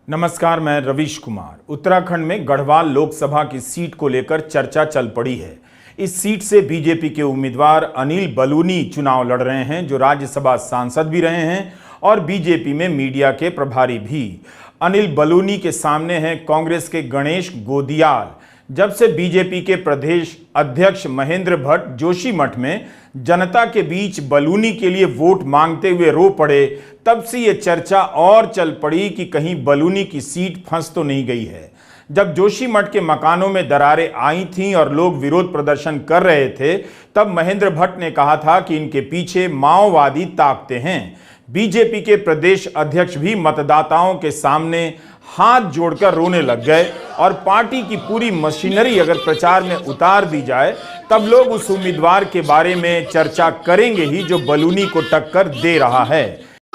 नमस्कार, मैं रवीश कुमार। उत्तराखंड में गढ़वाल लोकसभा की सीट को लेकर चर्चा चल पड़ी है। इस सीट से बीजेपी के उम्मीदवार अनिल बलूनी चुनाव लड़ रहे हैं, जो राज्यसभा सांसद भी रहे हैं और बीजेपी में मीडिया के प्रभारी भी। अनिल बलूनी के सामने हैं कांग्रेस के गणेश गोदियाल। जब से बीजेपी के प्रदेश अध्यक्ष महेंद्र भट्ट जोशीमठ में जनता के बीच बलूनी के लिए वोट मांगते हुए रो पड़े, तब से ये चर्चा और चल पड़ी कि कहीं बलूनी की सीट फंस तो नहीं गई है। जब जोशीमठ के मकानों में दरारें आई थीं और लोग विरोध प्रदर्शन कर रहे थे, तब महेंद्र भट्ट ने कहा था कि इनके पीछे माओवादी ताकते हैं। बीजेपी के प्रदेश अध्यक्ष भी मतदाताओं के सामने हाथ जोड़कर रोने लग गए और पार्टी की पूरी मशीनरी अगर प्रचार में उतार दी जाए, तब लोग उस उम्मीदवार के बारे में चर्चा करेंगे ही जो बलूनी को टक्कर दे रहा है।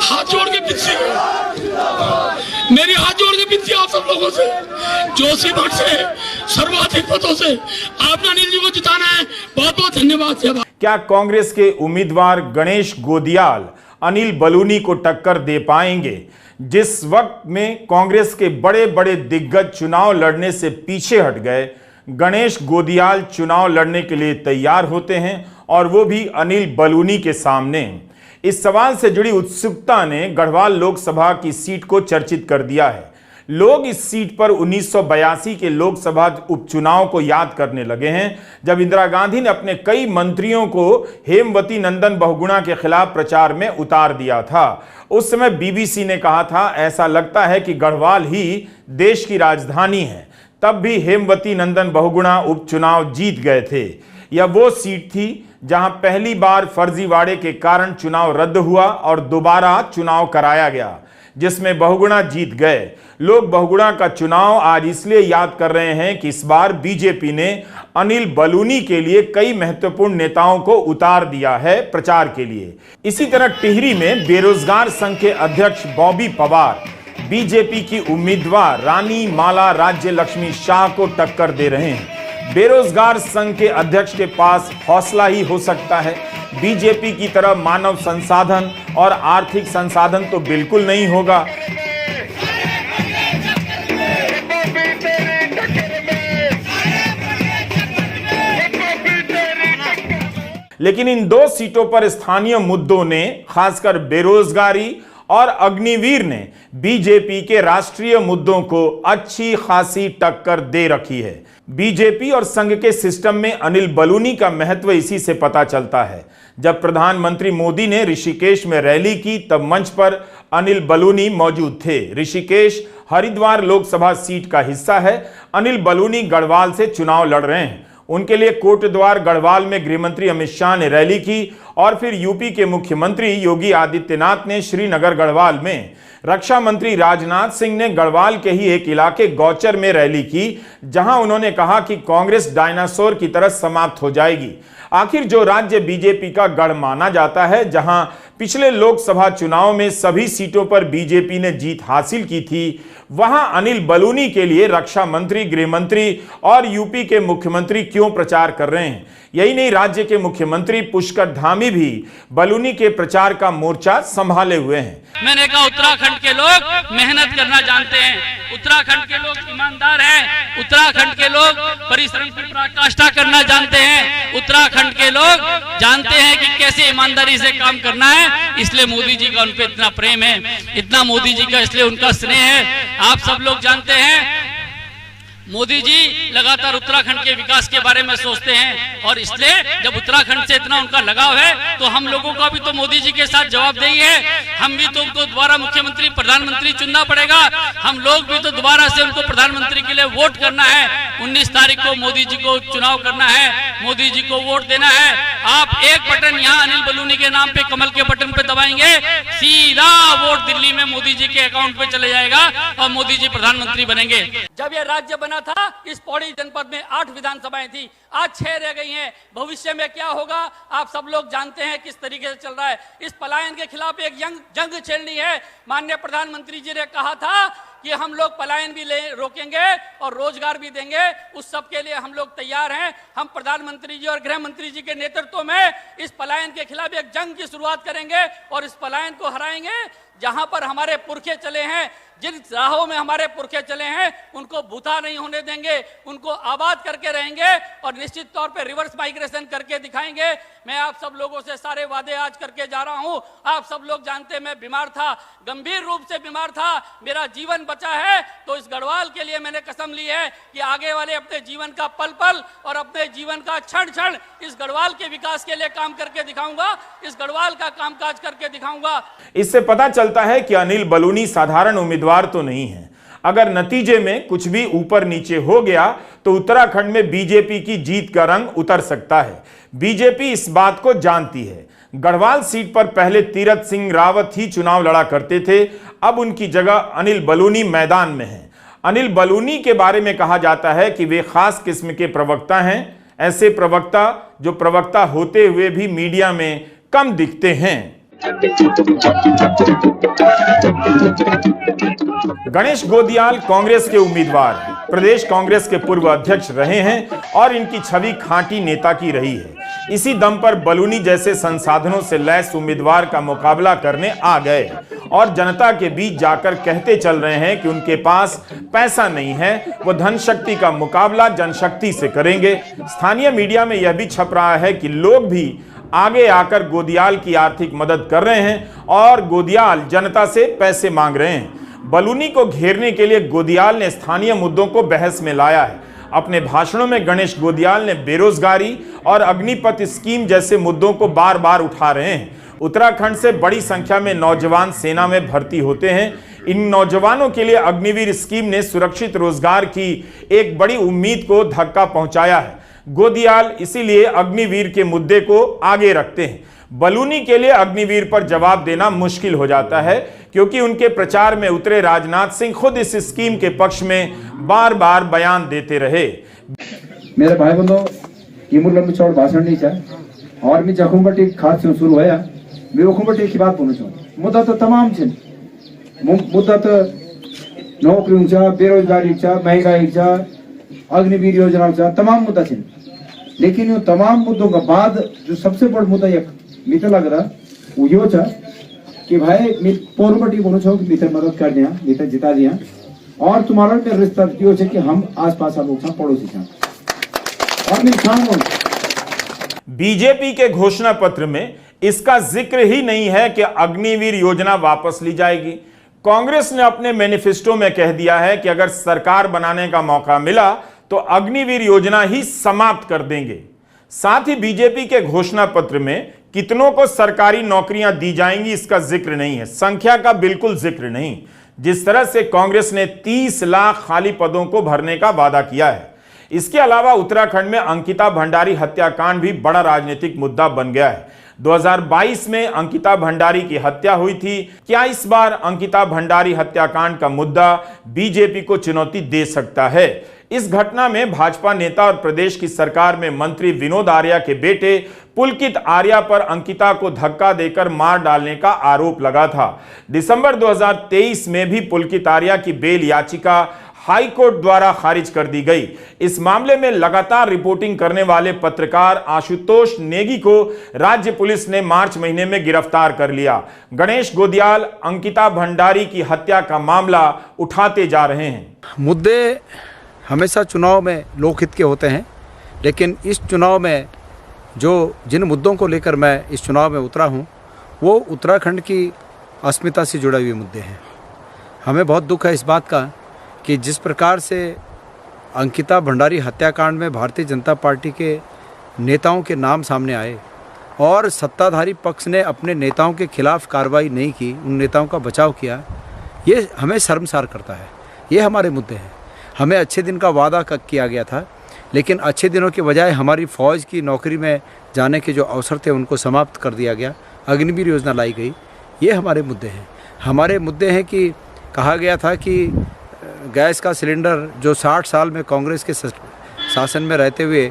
हाथ जोड़ के विनती, मेरी हाथ जोड़ के विनती आप सब लोगों से, जोशीमठ से सर्वाधिक मतों से आपने अनिल जी को जिताना है। बहुत बहुत धन्यवाद। क्या कांग्रेस के उम्मीदवार गणेश गोदियाल अनिल बलूनी को टक्कर दे पाएंगे? जिस वक्त में कांग्रेस के बड़े बड़े दिग्गज चुनाव लड़ने से पीछे हट गए, गणेश गोदियाल चुनाव लड़ने के लिए तैयार होते हैं और वो भी अनिल बलूनी के सामने। इस सवाल से जुड़ी उत्सुकता ने गढ़वाल लोकसभा की सीट को चर्चित कर दिया है। लोग इस सीट पर 1982 के लोकसभा उपचुनाव को याद करने लगे हैं, जब इंदिरा गांधी ने अपने कई मंत्रियों को हेमवती नंदन बहुगुणा के खिलाफ प्रचार में उतार दिया था। उस समय बीबीसी ने कहा था, ऐसा लगता है कि गढ़वाल ही देश की राजधानी है। तब भी हेमवती नंदन बहुगुणा उपचुनाव जीत गए थे। यह वो सीट थी जहां पहली बार फर्जीवाड़े के कारण चुनाव रद्द हुआ और दोबारा चुनाव कराया गया, जिसमें बहुगुणा जीत गए। लोग बहुगुणा का चुनाव आज इसलिए याद कर रहे हैं कि इस बार बीजेपी ने अनिल बलूनी के लिए कई महत्वपूर्ण नेताओं को उतार दिया है प्रचार के लिए। इसी तरह टिहरी में बेरोजगार संघ के अध्यक्ष बॉबी पवार बीजेपी की उम्मीदवार रानी माला राज्य लक्ष्मी शाह को टक्कर दे रहे हैं। बेरोजगार संघ के अध्यक्ष के पास हौसला ही हो सकता है। बीजेपी की तरह मानव संसाधन और आर्थिक संसाधन तो बिल्कुल नहीं होगा। लेकिन इन दो सीटों पर स्थानीय मुद्दों ने, खासकर बेरोजगारी और अग्निवीर ने बीजेपी के राष्ट्रीय मुद्दों को अच्छी खासी टक्कर दे रखी है। बीजेपी और संघ के सिस्टम में अनिल बलूनी का महत्व इसी से पता चलता है। जब प्रधानमंत्री मोदी ने ऋषिकेश में रैली की, तब मंच पर अनिल बलूनी मौजूद थे। ऋषिकेश हरिद्वार लोकसभा सीट का हिस्सा है। अनिल बलूनी गढ़वाल से चुनाव लड़ रहे हैं। उनके लिए कोटद्वार गढ़वाल में गृहमंत्री अमित शाह ने रैली की और फिर यूपी के मुख्यमंत्री योगी आदित्यनाथ ने श्रीनगर गढ़वाल में, रक्षा मंत्री राजनाथ सिंह ने गढ़वाल के ही एक इलाके गौचर में रैली की, जहां उन्होंने कहा कि कांग्रेस डायनासोर की तरह समाप्त हो जाएगी। आखिर जो राज्य बीजेपी का गढ़ माना जाता है, जहां पिछले लोकसभा चुनाव में सभी सीटों पर बीजेपी ने जीत हासिल की थी, वहां अनिल बलूनी के लिए रक्षा मंत्री, गृह मंत्री और यूपी के मुख्यमंत्री क्यों प्रचार कर रहे हैं? यही नहीं, राज्य के मुख्यमंत्री पुष्कर धामी भी बलूनी के प्रचार का मोर्चा संभाले हुए हैं। मैंने कहा उत्तराखंड के लोग मेहनत करना जानते हैं, उत्तराखंड के लोग ईमानदार हैं, उत्तराखंड के लोग परिश्रम की पराकाष्ठा करना जानते हैं, उत्तराखंड के लोग जानते हैं कि कैसे ईमानदारी से काम करना है। इसलिए मोदी जी का उन पर इतना प्रेम है, इतना मोदी जी का इसलिए उनका स्नेह है। आप सब लोग जानते हैं मोदी जी लगातार उत्तराखंड के विकास के बारे में सोचते हैं और इसलिए जब उत्तराखंड से इतना उनका लगाव है, तो हम लोगों का भी तो मोदी जी के साथ जवाबदेही है। हम भी तो उनको दोबारा मुख्यमंत्री, प्रधानमंत्री चुनना पड़ेगा। हम लोग भी तो दोबारा से उनको प्रधानमंत्री के लिए वोट करना है। 19 तारीख को मोदी जी को चुनाव करना है, मोदी जी को वोट देना है। आप एक बटन यहाँ अनिल बलूनी के नाम पे, कमल के बटन पे दबाएंगे, सीधा वोट दिल्ली में मोदी जी के अकाउंट पे चले जाएगा और मोदी जी प्रधानमंत्री बनेंगे। जब ये राज्य बना था, इस पौड़ी जनपद में 8 विधानसभाएं थी, आज 6 रह गई हैं। भविष्य में क्या होगा आप सब लोग जानते हैं किस तरीके से चल रहा है। इस पलायन के खिलाफ एक जंग छेड़नी है। माननीय प्रधानमंत्री जी ने कहा था कि हम लोग पलायन भी रोकेंगे और रोजगार भी देंगे। उस सब के लिए हम लोग तैयार हैं। हम प्रधानमंत्री जी और गृह मंत्री जी के नेतृत्व में इस पलायन के खिलाफ एक जंग की शुरुआत करेंगे और इस पलायन को हराएंगे। जहां पर हमारे पुरखे चले हैं, जिन राहों में हमारे पुरखे चले हैं, उनको भूता नहीं होने देंगे, उनको आबाद करके रहेंगे और निश्चित तौर पे रिवर्स माइग्रेशन करके दिखाएंगे। मैं आप सब लोगों से सारे वादे आज करके जा रहा हूं। आप सब लोग जानते हैं मैं बीमार था, गंभीर रूप से बीमार था, मेरा जीवन बचा है, तो इस गढ़वाल के लिए मैंने कसम ली है कि आगे वाले अपने जीवन का पल पल और अपने जीवन का क्षण क्षण इस गढ़वाल के विकास के लिए काम करके दिखाऊंगा, इस गढ़वाल का कामकाज करके दिखाऊंगा। इससे पता चलता है कि अनिल बलूनी साधारण उम्मीदवार तो नहीं है। अगर नतीजे में कुछ भी ऊपर नीचे हो गया तो उत्तराखंड में बीजेपी की जीत का रंग उतर सकता है। बीजेपी इस बात को जानती है। गढ़वाल सीट पर पहले तीरथ सिंह रावत ही चुनाव लड़ा करते थे, अब उनकी जगह अनिल बलूनी मैदान में हैं। अनिल बलूनी के बारे में कहा जाता है कि वे खास किस्म के प्रवक्ता हैं, ऐसे प्रवक्ता जो प्रवक्ता होते हुए भी मीडिया में कम दिखते हैं। गणेश गोदियाल कांग्रेस के उम्मीदवार हैं, प्रदेश कांग्रेस के पूर्व अध्यक्ष रहे हैं और इनकी छवि खांटी नेता की रही है। इसी दम पर बलूनी जैसे संसाधनों से लैस उम्मीदवार का मुकाबला करने आ गए और जनता के बीच जाकर कहते चल रहे हैं कि उनके पास पैसा नहीं है, वो धन शक्ति का मुकाबला जनशक्ति से करेंगे। स्थानीय मीडिया में यह भी छप रहा है कि लोग भी आगे आकर गोदियाल की आर्थिक मदद कर रहे हैं और गोदियाल जनता से पैसे मांग रहे हैं। बलूनी को घेरने के लिए गोदियाल ने स्थानीय मुद्दों को बहस में लाया है। अपने भाषणों में गणेश गोदियाल ने बेरोजगारी और अग्निपथ स्कीम जैसे मुद्दों को बार बार उठा रहे हैं। उत्तराखंड से बड़ी संख्या में नौजवान सेना में भर्ती होते हैं। इन नौजवानों के लिए अग्निवीर स्कीम ने सुरक्षित रोजगार की एक बड़ी उम्मीद को धक्का पहुंचाया है। गोदियाल इसीलिए अग्निवीर के मुद्दे को आगे रखते हैं। बलूनी के लिए अग्निवीर पर जवाब देना मुश्किल हो जाता है क्योंकि उनके प्रचार में उतरे राजनाथ सिंह खुद इस स्कीम के पक्ष में बार बार बयान देते रहे। मेरे भाई बंधु ये मुल्क में चौड़ भाषण नहीं चाहे और मैं जखुंबटी खास से शुरू होया मैं वखुंबटी की बात बोलना चाहूँ। मुद्दा तो तमाम छे, मुद्दा तो नौकरी चा, बेरोजगारी चा, महंगाई चा, अग्निवीर योजना चा, तमाम मुद्दा छे। लेकिन ये तमाम मुद्दों का बाद जो सबसे बड़ा मुद्दा एक मित्र लग रहा वो यो था कि भाई मैं पोरबटी बोलो छो कि मित्र मदद कर दिया, मित्र जिता दिया और तुम्हारा का रिश्ता यो है कि हम आसपास लोग छा, पड़ोसी छा और मैं खान बोल। बीजेपी के घोषणा पत्र में इसका जिक्र ही नहीं है कि अग्निवीर योजना वापस ली जाएगी। कांग्रेस ने अपने मैनिफेस्टो में कह दिया है कि अगर सरकार बनाने का मौका मिला तो अग्निवीर योजना ही समाप्त कर देंगे। साथ ही बीजेपी के घोषणा पत्र में कितनों को सरकारी नौकरियां दी जाएंगी इसका जिक्र नहीं है, संख्या का बिल्कुल जिक्र नहीं। जिस तरह से कांग्रेस ने 30 लाख खाली पदों को भरने का वादा किया है। इसके अलावा उत्तराखंड में अंकिता भंडारी हत्याकांड भी बड़ा राजनीतिक मुद्दा बन गया है। 2022 में अंकिता भंडारी की हत्या हुई थी। क्या इस बार अंकिता भंडारी हत्याकांड का मुद्दा बीजेपी को चुनौती दे सकता है? इस घटना में भाजपा नेता और प्रदेश की सरकार में मंत्री विनोद आर्या के बेटे पुलकित आर्या पर अंकिता को धक्का देकर मार डालने का आरोप लगा था। दिसंबर 2023 में भी पुलकित आर्या की बेल याचिका हाई कोर्ट द्वारा खारिज कर दी गई। इस मामले में लगातार रिपोर्टिंग करने वाले पत्रकार आशुतोष नेगी को राज्य पुलिस ने मार्च महीने में गिरफ्तार कर लिया। गणेश गोदियाल अंकिता भंडारी की हत्या का मामला उठाते जा रहे हैं। मुद्दे हमेशा चुनाव में लोकहित के होते हैं, लेकिन इस चुनाव में जिन मुद्दों को लेकर मैं इस चुनाव में उतरा हूं वो उत्तराखंड की अस्मिता से जुड़े हुए मुद्दे हैं। हमें बहुत दुख है इस बात का कि जिस प्रकार से अंकिता भंडारी हत्याकांड में भारतीय जनता पार्टी के नेताओं के नाम सामने आए और सत्ताधारी पक्ष ने अपने नेताओं के खिलाफ कार्रवाई नहीं की, उन नेताओं का बचाव किया, ये हमें शर्मसार करता है। ये हमारे मुद्दे हैं। हमें अच्छे दिन का वादा किया गया था, लेकिन अच्छे दिनों के बजाय हमारी फ़ौज की नौकरी में जाने के जो अवसर थे उनको समाप्त कर दिया गया। अग्निवीर योजना लाई गई। ये हमारे मुद्दे हैं। हमारे मुद्दे हैं कि कहा गया था कि गैस का सिलेंडर जो 60 साल में कांग्रेस के शासन में रहते हुए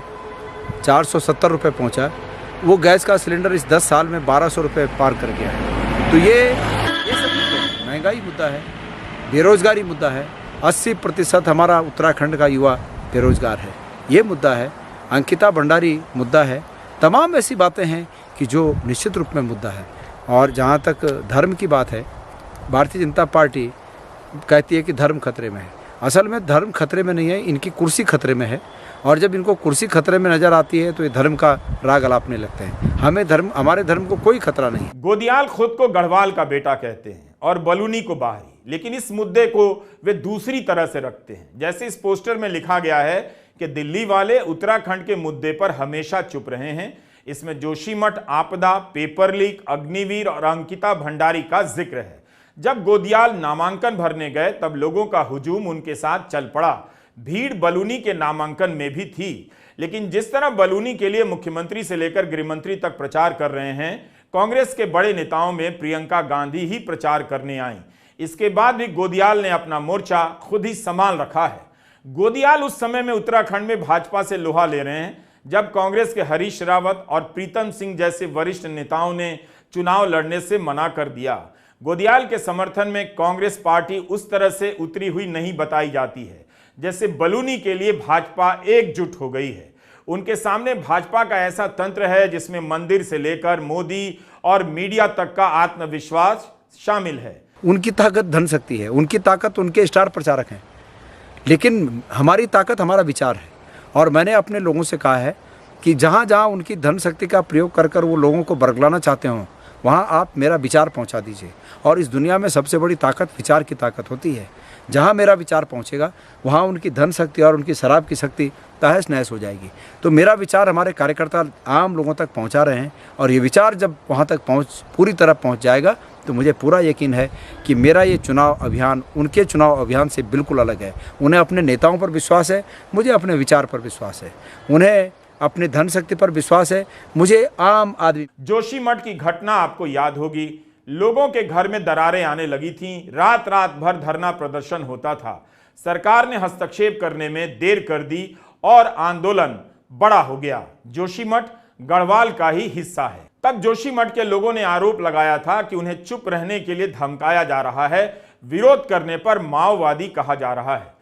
470 रुपये पहुँचा, वो गैस का सिलेंडर इस 10 साल में 1200 रुपये पार कर गया है। तो ये सब महंगाई मुद्दा है, बेरोजगारी मुद्दा है। 80% हमारा उत्तराखंड का युवा बेरोजगार है, ये मुद्दा है। अंकिता भंडारी मुद्दा है। तमाम ऐसी बातें हैं कि जो निश्चित रूप में मुद्दा है। और जहाँ तक धर्म की बात है भारतीय जनता पार्टी कहती है कि धर्म खतरे में है। असल में धर्म खतरे में नहीं है, इनकी कुर्सी खतरे में है। और जब इनको कुर्सी खतरे में नजर आती है तो ये धर्म का राग अलापने लगते हैं। हमारे धर्म को कोई खतरा नहीं। गोदियाल खुद को गढ़वाल का बेटा कहते हैं और बलूनी को बाहरी, लेकिन इस मुद्दे को वे दूसरी तरह से रखते हैं। जैसे इस पोस्टर में लिखा गया है कि दिल्ली वाले उत्तराखंड के मुद्दे पर हमेशा चुप रहे हैं। इसमें जोशीमठ, आपदा, पेपर लीक, अग्निवीर और अंकिता भंडारी का जिक्र है। जब गोदियाल नामांकन भरने गए तब लोगों का हुजूम उनके साथ चल पड़ा। भीड़ बलूनी के नामांकन में भी थी, लेकिन जिस तरह बलूनी के लिए मुख्यमंत्री से लेकर गृहमंत्री तक प्रचार कर रहे हैं, कांग्रेस के बड़े नेताओं में प्रियंका गांधी ही प्रचार करने आईं। इसके बाद भी गोदियाल ने अपना मोर्चा खुद ही संभाल रखा है। गोदियाल उस समय में उत्तराखंड में भाजपा से लोहा ले रहे हैं जब कांग्रेस के हरीश रावत और प्रीतम सिंह जैसे वरिष्ठ नेताओं ने चुनाव लड़ने से मना कर दिया। गोदियाल के समर्थन में कांग्रेस पार्टी उस तरह से उतरी हुई नहीं बताई जाती है जैसे बलूनी के लिए भाजपा एकजुट हो गई है। उनके सामने भाजपा का ऐसा तंत्र है जिसमें मंदिर से लेकर मोदी और मीडिया तक का आत्मविश्वास शामिल है। उनकी ताकत धन शक्ति है, उनकी ताकत उनके स्टार प्रचारक हैं, लेकिन हमारी ताकत हमारा विचार है। और मैंने अपने लोगों से कहा है कि जहाँ जहाँ उनकी धन शक्ति का प्रयोग कर कर वो लोगों को बरगलाना चाहते हों, वहाँ आप मेरा विचार पहुँचा दीजिए। और इस दुनिया में सबसे बड़ी ताकत विचार की ताकत होती है। जहाँ मेरा विचार पहुँचेगा वहाँ उनकी धन शक्ति और उनकी शराब की शक्ति तहस नहस हो जाएगी। तो मेरा विचार हमारे कार्यकर्ता आम लोगों तक पहुँचा रहे हैं, और ये विचार जब वहाँ तक पूरी तरह पहुँच जाएगा तो मुझे पूरा यकीन है कि मेरा ये चुनाव अभियान उनके चुनाव अभियान से बिल्कुल अलग है। उन्हें अपने नेताओं पर विश्वास है, मुझे अपने विचार पर विश्वास है। उन्हें अपने धन शक्ति पर विश्वास है, मुझे आम आदमी। जोशीमठ की घटना आपको याद होगी। लोगों के घर में दरारें आने लगी थीं, रात रात भर धरना प्रदर्शन होता था। सरकार ने हस्तक्षेप करने में देर कर दी और आंदोलन बड़ा हो गया। जोशीमठ गढ़वाल का ही हिस्सा है। तब जोशीमठ के लोगों ने आरोप लगाया था कि उन्हें चुप रहने के लिए धमकाया जा रहा है, विरोध करने पर माओवादी कहा जा रहा है।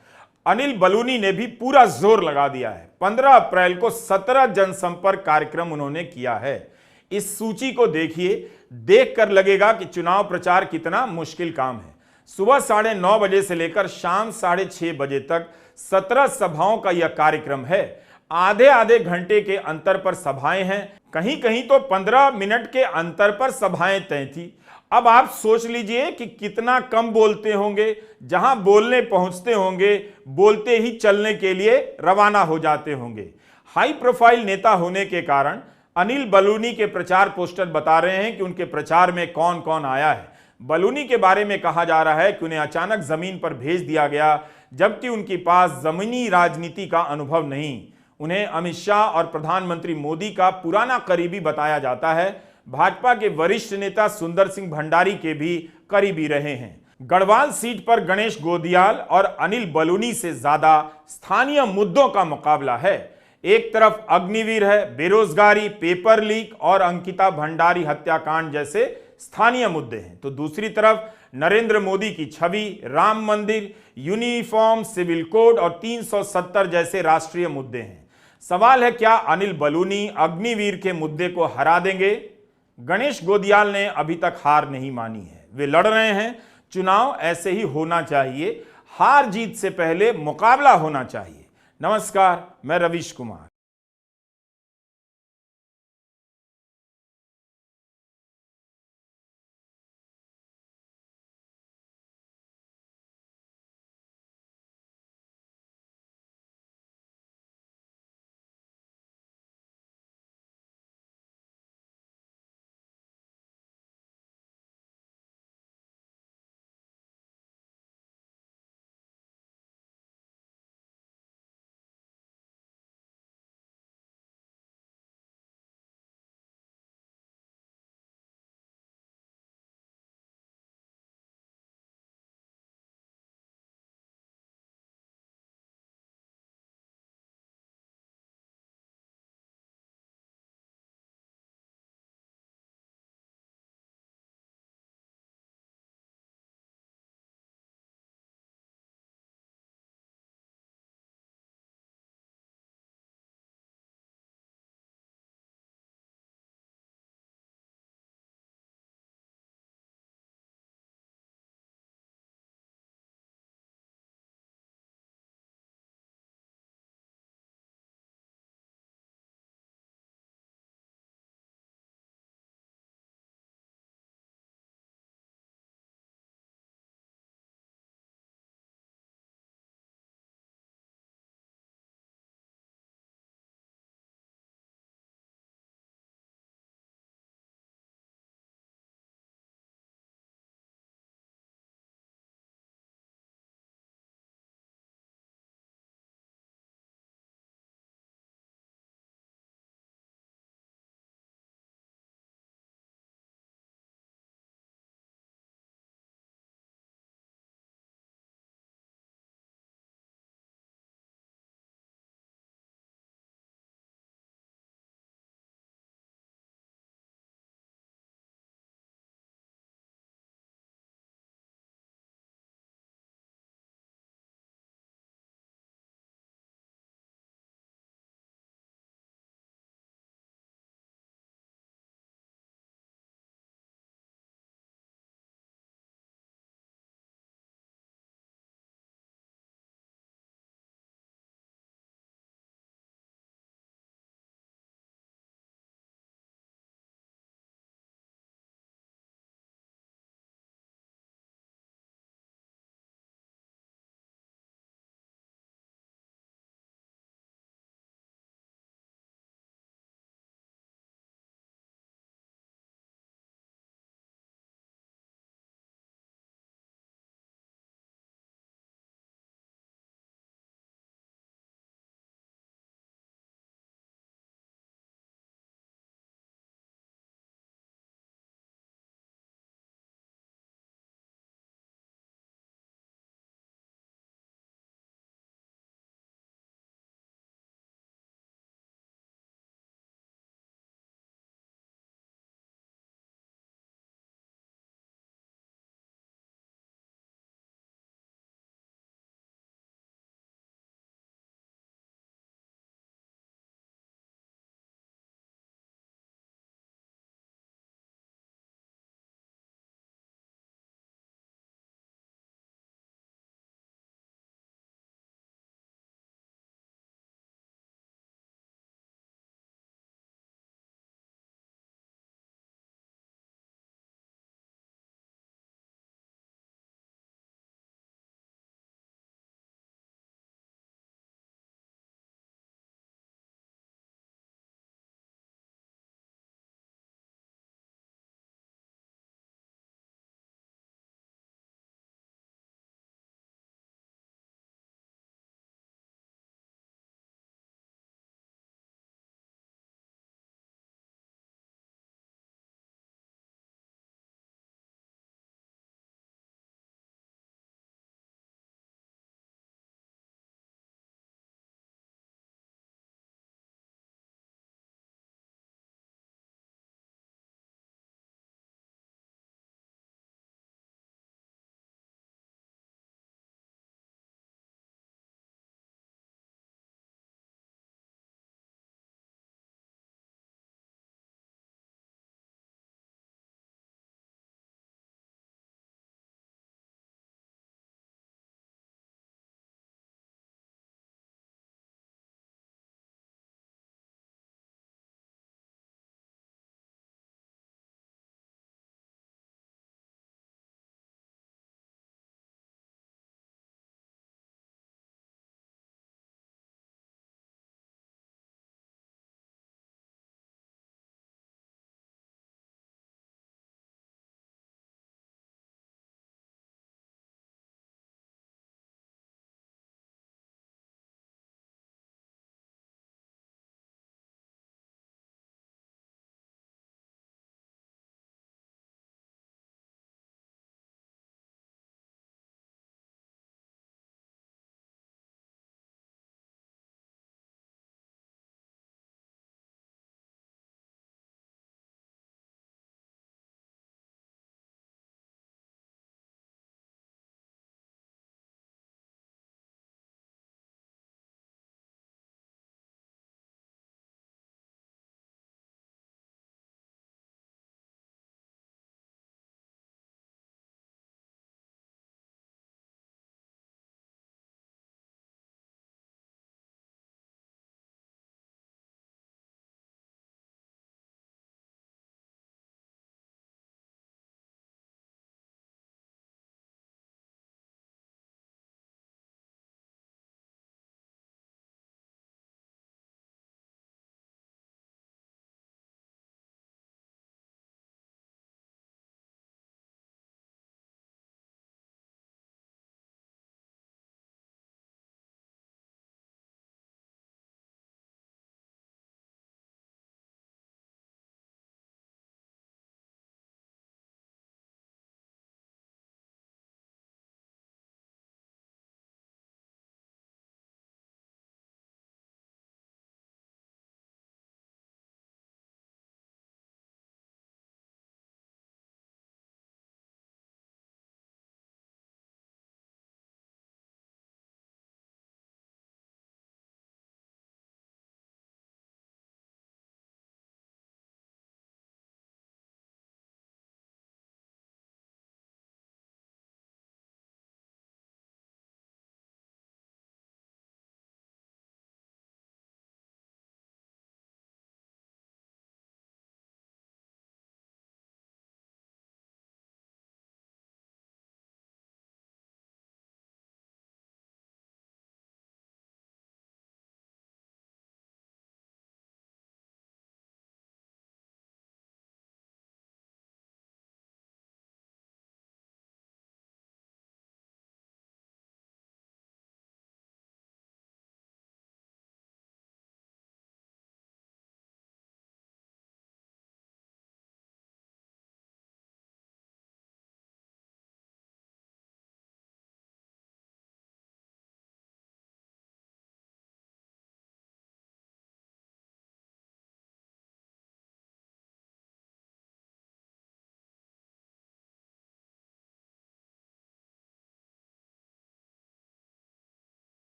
अनिल बलूनी ने भी पूरा जोर लगा दिया है। 15 अप्रैल को 17 जनसंपर्क कार्यक्रम उन्होंने किया है। इस सूची को देखिए, देखकर लगेगा कि चुनाव प्रचार कितना मुश्किल काम है। सुबह 9:30 बजे से लेकर शाम 6:30 बजे तक 17 सभाओं का यह कार्यक्रम है। आधे आधे घंटे के अंतर पर सभाएं हैं, कहीं कहीं तो 15 मिनट के अंतर पर सभाएं तय थी। अब आप सोच लीजिए कि कितना कम बोलते होंगे। जहां बोलने पहुंचते होंगे, बोलते ही चलने के लिए रवाना हो जाते होंगे। हाई प्रोफाइल नेता होने के कारण अनिल बलूनी के प्रचार पोस्टर बता रहे हैं कि उनके प्रचार में कौन कौन आया है। बलूनी के बारे में कहा जा रहा है कि उन्हें अचानक जमीन पर भेज दिया गया, जबकि उनके पास जमीनी राजनीति का अनुभव नहीं। उन्हें अमित शाह और प्रधानमंत्री मोदी का पुराना करीबी बताया जाता है। भाजपा के वरिष्ठ नेता सुंदर सिंह भंडारी के भी करीबी रहे हैं। गढ़वाल सीट पर गणेश गोदियाल और अनिल बलूनी से ज्यादा स्थानीय मुद्दों का मुकाबला है। एक तरफ अग्निवीर है, बेरोजगारी, पेपर लीक और अंकिता भंडारी हत्याकांड जैसे स्थानीय मुद्दे हैं, तो दूसरी तरफ नरेंद्र मोदी की छवि, राम मंदिर, यूनिफॉर्म सिविल कोड और 370 जैसे राष्ट्रीय मुद्दे हैं। सवाल है, क्या अनिल बलूनी अग्निवीर के मुद्दे को हरा देंगे? गणेश गोदियाल ने अभी तक हार नहीं मानी है। वे लड़ रहे हैं। चुनाव ऐसे ही होना चाहिए, हार जीत से पहले मुकाबला होना चाहिए। नमस्कार, मैं रवीश कुमार।